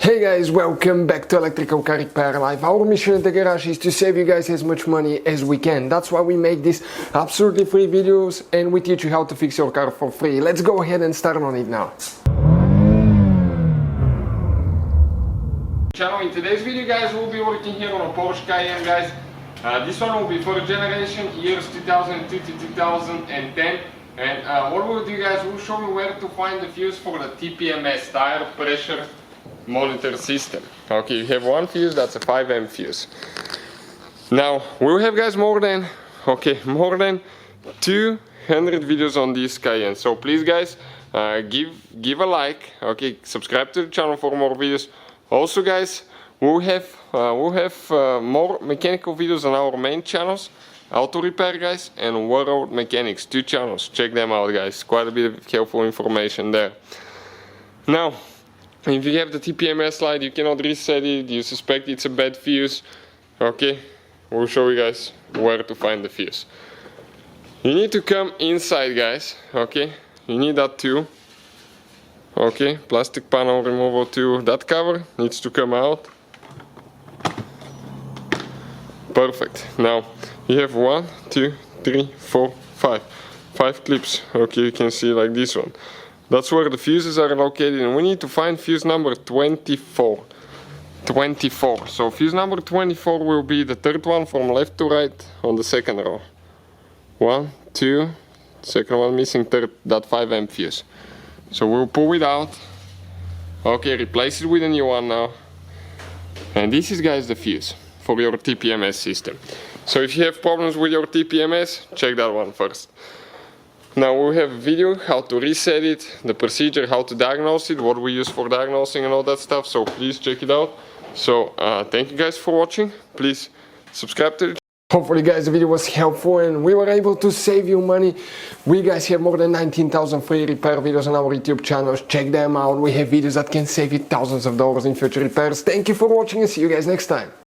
Hey guys, welcome back to Electrical Car Repair Live. Our mission at the garage is to save you guys as much money as we can. That's why we make these absolutely free videos and we teach you how to fix your car for free. Let's go ahead and start on it now. In today's video guys, we'll be working here on a Porsche Cayenne guys. This one will be for generation years 2002 to 2010. And what we'll do guys, we'll show you where to find the fuse for the TPMS, tire pressure monitor system. Okay, you have one fuse, that's a 5 amp fuse. Now we'll have guys more than 200 videos on this Cayenne, so please guys give a like, okay, subscribe to the channel for more videos. Also guys, we'll have more mechanical videos on our main channels, auto repair guys and world mechanics, 2 channels. Check them out guys, quite a bit of helpful information there. Now if you have the TPMS light, you cannot reset it, you suspect it's a bad fuse, okay, we'll show you guys where to find the fuse. You need to come inside guys, okay, you need that tool, okay, plastic panel removal tool, that cover needs to come out. Perfect. Now you have 1, 2, 3, 4, 5 clips, okay, you can see like this one. That's where the fuses are located, and we need to find fuse number 24. So fuse number 24 will be the third one from left to right on the second row. 1, 2, second one missing, third, that 5 amp fuse. So we'll pull it out. Okay, replace it with a new one now. And this is guys the fuse for your TPMS system. So if you have problems with your TPMS, check that one first. Now we have a video how to reset it, the procedure, how to diagnose it, what we use for diagnosing and all that stuff, so please check it out. So thank you guys for watching, please subscribe to the channel. Hopefully guys the video was helpful and we were able to save you money. We guys have more than 19,000 free repair videos on our YouTube channels, check them out. We have videos that can save you thousands of dollars in future repairs. Thank you for watching and see you guys next time.